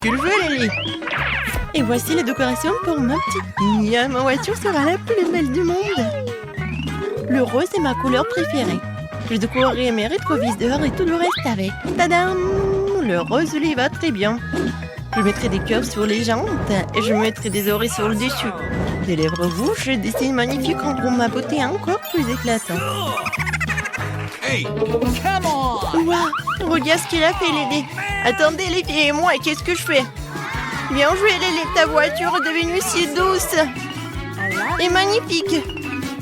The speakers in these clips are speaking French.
Tu le veux, Lily? Et voici les décorations pour ma petite. Ma voiture sera la plus belle du monde. Le rose est ma couleur préférée. Je décorerai mes rétroviseurs et tout le reste avec. Tadam! Le rose lui va très bien. Je mettrai des cœurs sur les jantes et je mettrai des oreilles sur le dessus. Des lèvres rouges, des signes magnifiques rendront ma beauté encore plus éclatante. Hey, come on! Waouh! Regarde ce qu'il a fait, Lily. Attendez, les filles et moi, qu'est-ce que je fais? Bien joué, Lily, ta voiture est devenue si douce et magnifique.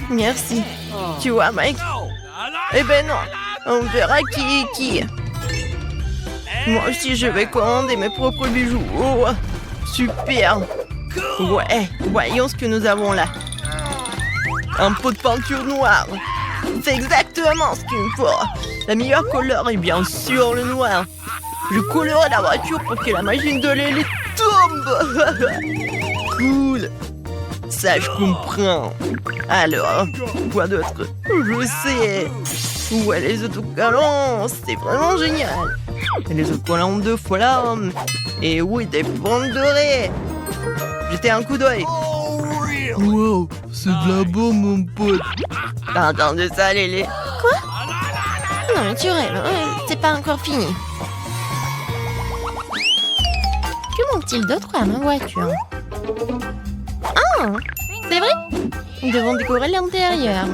Merci. Tu vois, Mike? Eh ben non, on verra qui est qui. Moi aussi, je vais commander mes propres bijoux. Oh, super. Ouais, voyons ce que nous avons là. Un pot de peinture noire. C'est exactement ce qu'il me faut. La meilleure couleur est bien sûr le noir. Je colorerai la voiture pour que la machine de Lily tombe. Cool. Ça, je comprends. Alors, quoi d'autre? Je sais. Ouais, les autocollants, c'est vraiment génial. Et les autocollants de flamme. Et oui, des pommes dorées. Jetez un coup d'œil. Wow, c'est de la bombe, mon pote. T'as entendu ça, Lily? Quoi? Non, mais tu rêves, c'est pas encore fini. Que manque-t-il d'autre à ma voiture? Ah, c'est vrai? Nous devons décorer l'intérieur.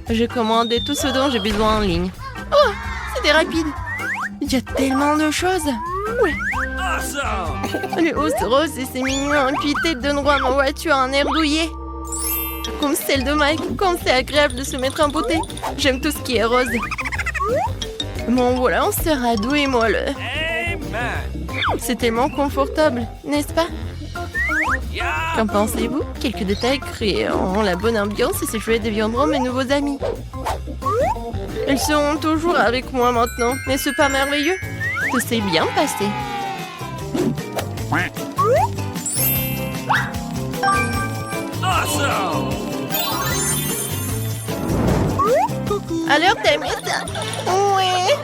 J'ai commandé tout ce dont j'ai besoin en ligne. Oh, c'était rapide. Il y a tellement de choses. Ouais. Les hausses roses et c'est mignon. Et puis ils donneront à ma voiture un air douillet. Comme celle de Mike. Comme c'est agréable de se mettre en beauté. J'aime tout ce qui est rose. Mon volant sera doux et moelleux. C'est tellement confortable, n'est-ce pas? Qu'en pensez-vous? Quelques détails créeront la bonne ambiance et ces chouettes deviendront mes nouveaux amis. Ils seront toujours avec moi maintenant. N'est-ce pas merveilleux? Tout s'est bien passé. Alors, t'aimes ça? Ouais.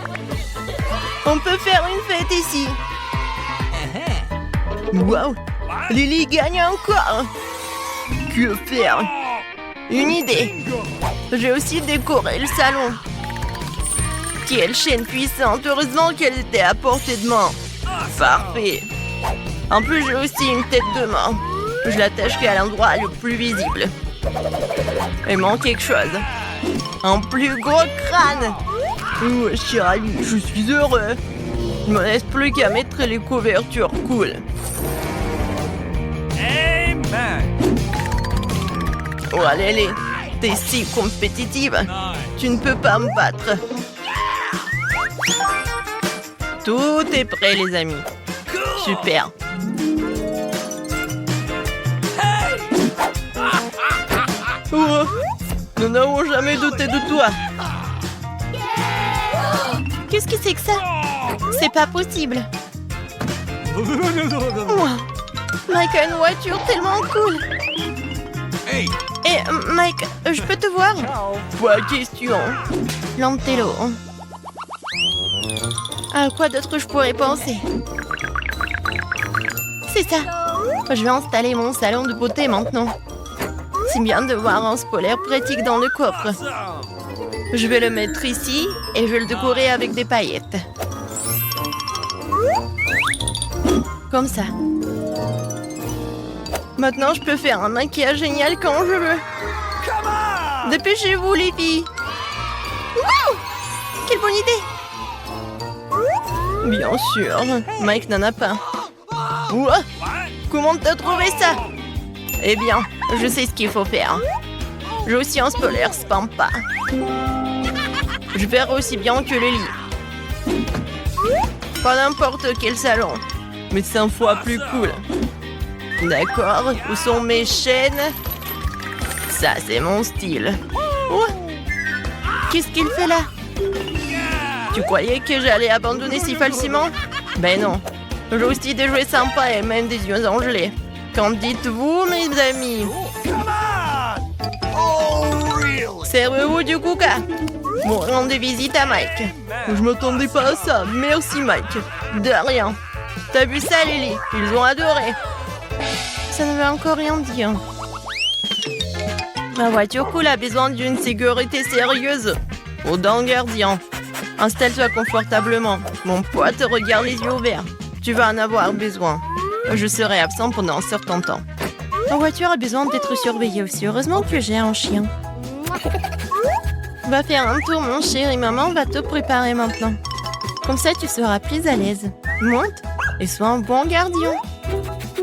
On peut faire une fête ici. Waouh! Lily gagne encore. Que faire? Une idée. J'ai aussi décoré le salon. Quelle chaîne puissante. Heureusement qu'elle était à portée de main. Parfait. En plus, j'ai aussi une tête de main. Je l'attacherai à l'endroit le plus visible. Il manque quelque chose. Un plus gros crâne. Oh, je suis ravie. Je suis heureux. Il ne me reste plus qu'à mettre les couvertures cool. Oh, allez, t'es si compétitive. Tu ne peux pas me battre. Tout est prêt, les amis. Super. Oh, nous n'avons jamais douté de toi. Qu'est-ce que c'est que ça? C'est pas possible. Wow. Mike a une voiture tellement cool. Hey. Et Mike, je peux te voir? Pas question. Lantello. À quoi d'autre je pourrais penser? C'est ça. Je vais installer mon salon de beauté maintenant. C'est bien de voir un spoiler pratique dans le coffre. Je vais le mettre ici et je vais le décorer avec des paillettes. Comme ça. Maintenant, je peux faire un maquillage génial quand je veux. Dépêchez-vous, les filles. Wow! Quelle bonne idée! Bien sûr, Mike n'en a pas. Ouah! Comment t'as trouvé ça? Eh bien, je sais ce qu'il faut faire. J'ai aussi un spoiler Spampa. Je verrai aussi bien que le lit. Pas n'importe quel salon, mais 5 fois plus cool. D'accord, où sont mes chaînes? Ça, c'est mon style. Oh. Qu'est-ce qu'il fait là? Tu croyais que j'allais abandonner si facilement? Ben non. J'ai aussi des jouets sympas et même des yeux engelés. Qu'en dites-vous, mes amis? Servez-vous du coca. Bon, rendez visite à Mike. Je m'attendais pas à ça. Merci, Mike. De rien. T'as vu ça, Lily? Ils ont adoré. Ça ne veut encore rien dire. Ma voiture cool a besoin d'une sécurité sérieuse. Oh, d'un gardien. Installe-toi confortablement. Mon pote, regarde les yeux ouverts. Tu vas en avoir besoin. Je serai absent pendant un certain temps. Ta voiture a besoin d'être surveillée aussi. Heureusement que j'ai un chien. Va faire un tour, mon chéri. Maman va te préparer maintenant. Comme ça, tu seras plus à l'aise. Monte et sois un bon gardien.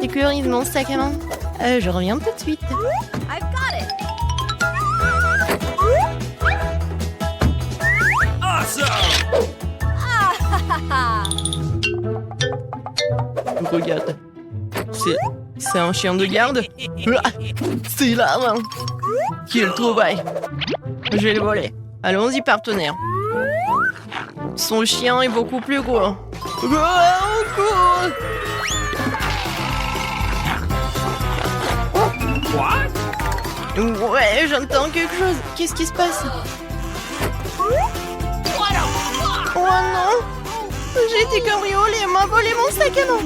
Sécurise mon sac à main. Je reviens tout de suite. Regarde. C'est un chien de garde. Ah, c'est là. Quelle trouvaille. Je vais le voler. Allons-y, partenaire. Son chien est beaucoup plus gros. Ouais, j'entends quelque chose. Qu'est-ce qui se passe? Oh non! J'ai été cambriolée, m'a volé mon sac à main.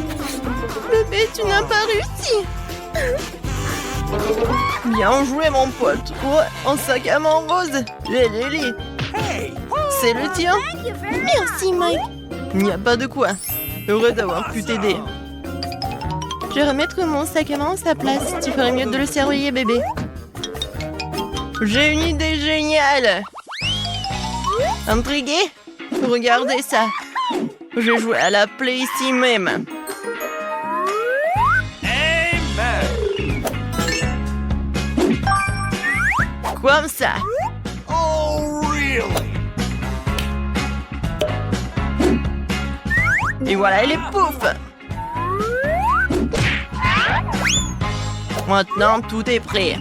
Bébé, tu n'as pas réussi. Bien joué, mon pote. Ouais, un sac à main rose. Lily. C'est le tien? Merci, Mike. Il n'y a pas de quoi. Heureux d'avoir pu t'aider. Je vais remettre mon sac à main à sa place. Tu ferais mieux de le surveiller, bébé. J'ai une idée géniale. Intrigué? Regardez ça. Je joue à la play ici même. Amen. Comme ça. Oh, really? Et voilà, elle est pouf. Maintenant, tout est prêt.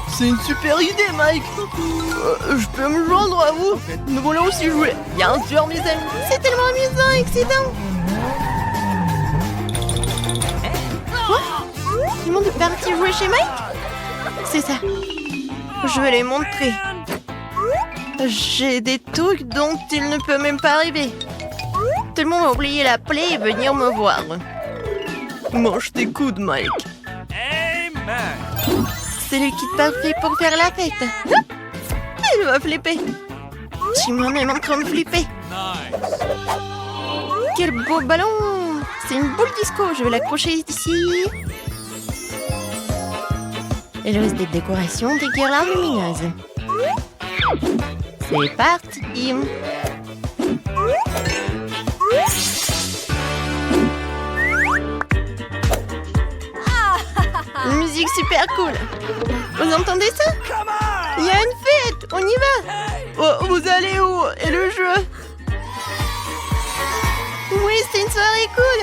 C'est une super idée, Mike. Je peux me joindre à vous. Nous voulons aussi jouer. Bien sûr, mes amis. C'est tellement amusant et excitant. Quoi? Tout le monde est parti jouer chez Mike? C'est ça. Je vais les montrer. J'ai des trucs dont il ne peut même pas rêver. Tout le monde va oublier la play et venir me voir. Mange tes coudes, Mike. Amen. C'est le kit parfait pour faire la fête. Elle va flipper. Je suis moi-même en train de flipper. Nice. Quel beau ballon. C'est une boule disco. Je vais l'accrocher ici. Et le reste des décorations, des guirlandes lumineuses. C'est parti. Une musique super cool. Vous entendez ça? Il y a une fête. On y va. Oh, vous allez où? Et le jeu? Oui, c'est une soirée cool.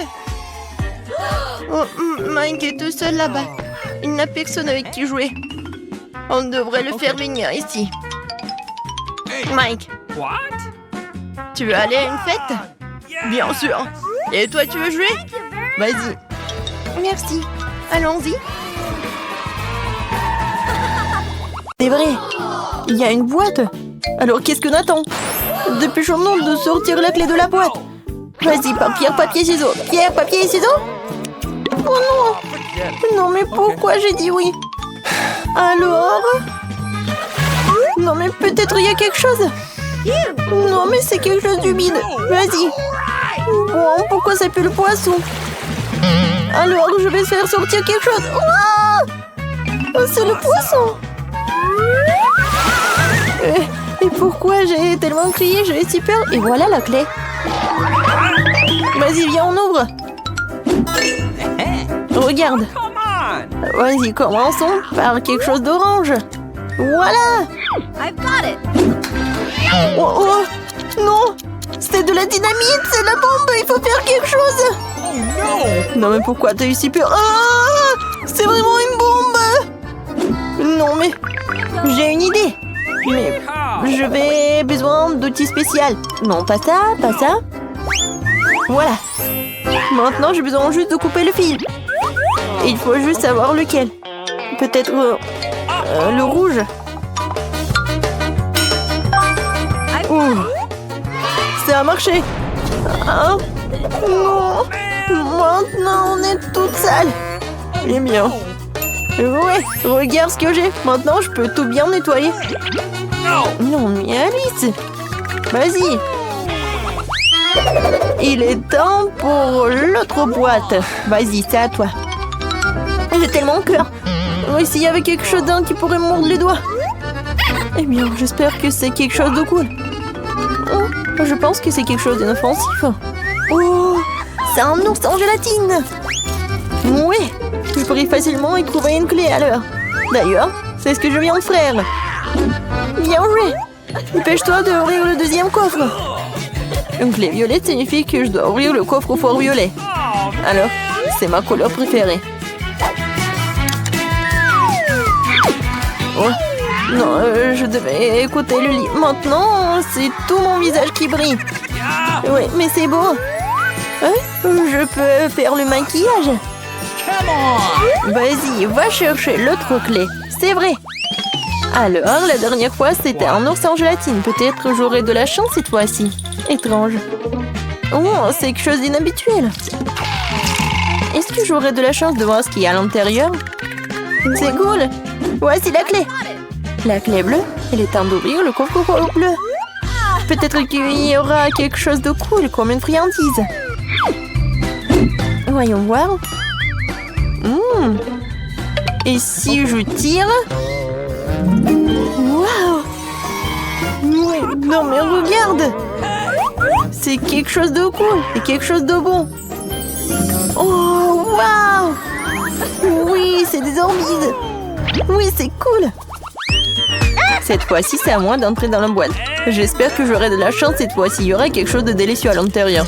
Oh, Mike est tout seul là-bas. Il n'a personne avec qui jouer. On devrait le faire venir ici. Mike, What? tu veux aller à une fête? Bien sûr. Et toi, tu veux jouer? Vas-y. Merci. Allons-y. C'est vrai. Il y a une boîte. Alors, qu'est-ce que Nathan? Dépêchons-nous de sortir la clé de la boîte. Vas-y, pierre, papier, ciseaux. Pierre, papier, ciseaux. Oh non. Non, mais pourquoi j'ai dit oui? Alors? Non, mais peut-être il y a quelque chose. Non, mais c'est quelque chose d'humide. Vas-y. Bon, pourquoi ça pue le poisson? Alors, je vais faire sortir quelque chose. Oh, c'est le poisson. Et pourquoi j'ai tellement crié? J'avais si peur. Et voilà la clé. Vas-y, viens, on ouvre. Regarde. Vas-y, commençons par quelque chose d'orange. Voilà. Oh, oh, non. C'est de la dynamite, c'est la bombe. Il faut faire quelque chose. Oh no! Non, mais pourquoi t'as eu si peur? Ah, c'est vraiment une bombe. Non, mais j'ai une idée. Mais je vais besoin d'outils spéciaux. Non, pas ça, pas ça. Voilà. Maintenant, j'ai besoin juste de couper le fil. Il faut juste savoir lequel. Peut-être le rouge. Ça ça a marché. Ah, non. Maintenant, on est toute sale. Eh bien. Ouais, regarde ce que j'ai. Maintenant, je peux tout bien nettoyer. Non, mais Alice. Vas-y. Il est temps pour l'autre boîte. Vas-y, c'est à toi. J'ai tellement peur. S'il y avait quelque chose d'un qui pourrait me mordre les doigts. Eh bien, j'espère que c'est quelque chose de cool. Oh, je pense que c'est quelque chose d'inoffensif. Oh, c'est un ours en gélatine. Oui, je pourrais facilement y trouver une clé à l'heure. D'ailleurs, c'est ce que je viens de faire. Bien joué. Dépêche-toi d'ouvrir le deuxième coffre. Une clé violette signifie que je dois ouvrir le coffre-fort violet. Alors, c'est ma couleur préférée. Oh, non, je devais écouter le livre. Maintenant, c'est tout mon visage qui brille. Oui, mais c'est beau. Je peux faire le maquillage. Vas-y, va chercher l'autre clé. C'est vrai. Alors, la dernière fois, c'était un ours en gélatine. Peut-être j'aurai de la chance cette fois-ci. Étrange. Oh, c'est quelque chose d'inhabituel. Est-ce que j'aurai de la chance de voir ce qu'il y a à l'intérieur? C'est cool. Voici la clé. La clé bleue. Il est temps d'ouvrir le coffre-fort bleu. Peut-être qu'il y aura quelque chose de cool, comme une friandise. Voyons voir. Et si je tire? Waouh! Oui, non mais regarde! C'est quelque chose de cool et quelque chose de bon. Oh, waouh! Oui, c'est des orbides. Oui, c'est cool. Cette fois-ci, c'est à moi d'entrer dans la boîte. J'espère que j'aurai de la chance cette fois-ci. Il y aura quelque chose de délicieux à l'intérieur.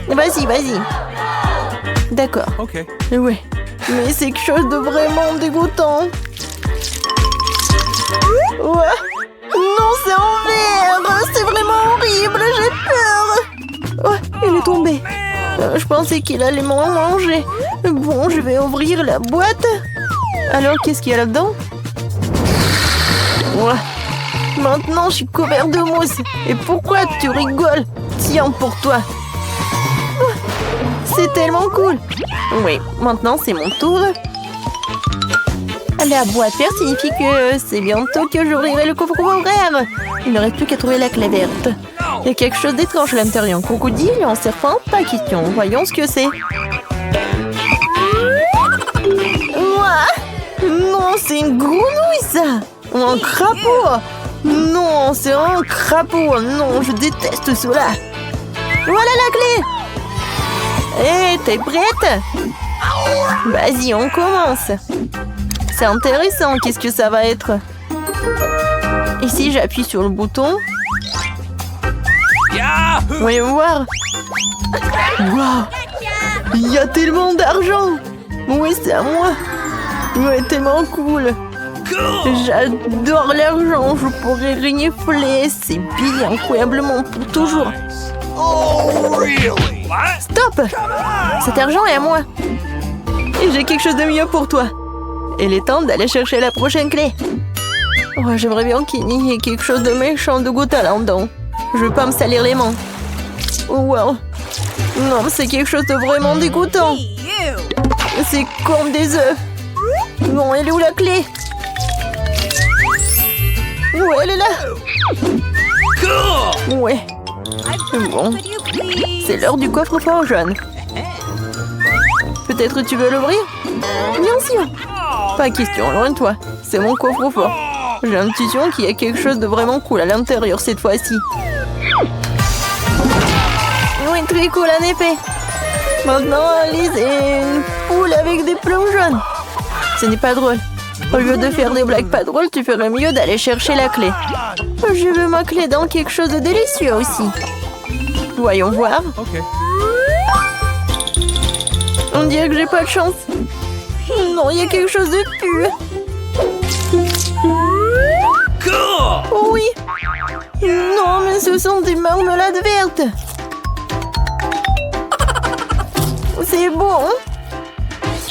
Vas-y, vas-y. D'accord. Ok. Oui. Mais c'est quelque chose de vraiment dégoûtant. Ouais. Non, c'est en verre. C'est vraiment horrible. J'ai peur. Oh, il est tombé. Je pensais qu'il allait m'en manger. Bon, je vais ouvrir la boîte. Alors, qu'est-ce qu'il y a là-dedans? Ouais. Maintenant, je suis couvert de mousse. Et pourquoi tu rigoles? Tiens, pour toi. C'est tellement cool. Oui, maintenant c'est mon tour. La boîte verte signifie que c'est bientôt que j'ouvrirai le coffre-fort rêve. Il n'aurait plus qu'à trouver la clé verte. Il y a quelque chose d'étrange à l'intérieur. Un crocodile, un serpent, pas question. Voyons ce que c'est. Ouah! Non, c'est une grenouille ça. Ou un crapaud. Non, c'est un crapaud. Non, je déteste cela. Voilà la clé. Hé, t'es prête? Vas-y, on commence. C'est intéressant, qu'est-ce que ça va être? Et si j'appuie sur le bouton? Voyons voir. Waouh! Il y a tellement d'argent! Oui, c'est à moi. Ouais, tellement cool. J'adore l'argent, je pourrais renifler. C'est bien, incroyablement pour toujours. Oh, really? What? Stop! Cet argent est à moi. Et j'ai quelque chose de mieux pour toi. Il est temps d'aller chercher la prochaine clé. Oh, j'aimerais bien qu'il y ait quelque chose de méchant de goût là-dedans. Je veux pas me salir les mains. Oh, wow. Non, c'est quelque chose de vraiment dégoûtant. C'est comme des œufs. Bon, elle est où la clé? Ouais, elle est là. Ouais. Bon. C'est l'heure du coffre-fort jaune. Peut-être tu veux l'ouvrir? Bien sûr. Pas question, loin de toi. C'est mon coffre-fort. J'ai l'intuition qu'il y a quelque chose de vraiment cool à l'intérieur cette fois-ci. Oui, très cool en effet. Maintenant, Alice est une poule avec des plumes jaunes. Ce n'est pas drôle. Au lieu de faire des blagues pas drôles, tu ferais mieux d'aller chercher la clé. Je veux ma clé dans quelque chose de délicieux aussi. Voyons voir. Ok. On dirait que j'ai pas de chance. Non, il y a quelque chose de pur. Oui. Non, mais ce sont des marmelades vertes. C'est bon.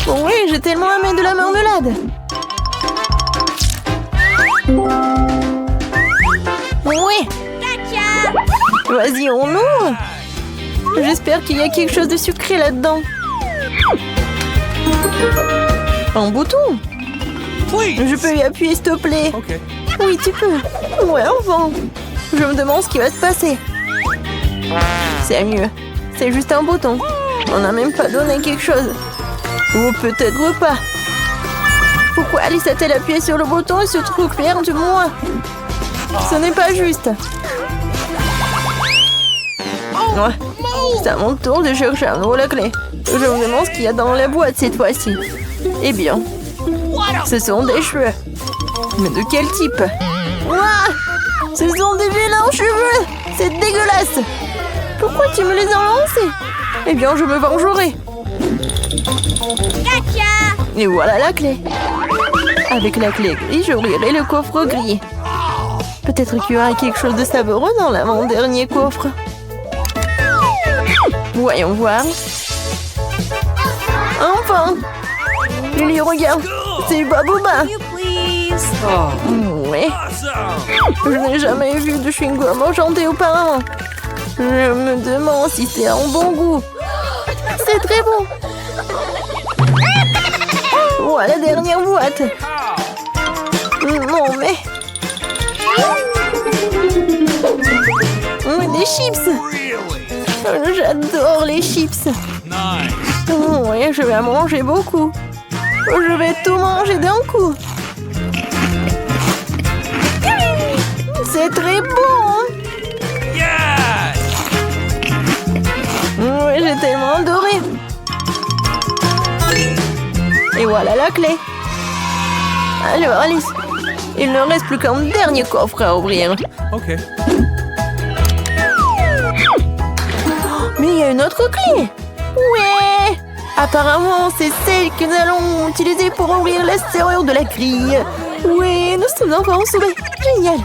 Oui, j'ai tellement aimé de la marmelade. Oui. Vas-y, on ouvre. J'espère qu'il y a quelque chose de sucré là-dedans. Un bouton. Please. Je peux y appuyer, s'il te plaît. Okay. Oui, tu peux. Ouais, enfin. Je me demande ce qui va se passer. C'est mieux. C'est juste un bouton. On n'a même pas donné quelque chose. Ou peut-être pas. Pourquoi Alice a-t-elle appuyé sur le bouton et ce truc vert du moins? Ce n'est pas juste. Ouais. C'est à mon tour de chercher à nouveau la clé. Je me demande ce qu'il y a dans la boîte cette fois-ci. Eh bien, ce sont des cheveux. Mais de quel type? Ouah! Ce sont des vilains cheveux! C'est dégueulasse! Pourquoi tu me les as lancés? Eh bien, je me vengerai. Et voilà la clé. Avec la clé grise, j'ouvrirai le coffre gris. Peut-être qu'il y aura quelque chose de savoureux dans l'avant-dernier coffre. Voyons voir. Enfin! Lily, regarde! C'est Baboba! Ouais. Je n'ai jamais vu de chewing-gum enchanté auparavant. Je me demande si c'est un bon goût. C'est très bon. Voilà la dernière boîte. Non mais... Des chips. J'adore les chips. Ouais, je vais en manger beaucoup. Je vais tout manger d'un coup. C'est très bon. Oui, j'ai tellement adoré. Et voilà la clé. Alors, Alice, il ne reste plus qu'un dernier coffre à ouvrir. Okay. Mais il y a une autre clé. Ouais. Apparemment, c'est celle que nous allons utiliser pour ouvrir la serrure de la grille. Oui, nous sommes enfin sauvés. Génial.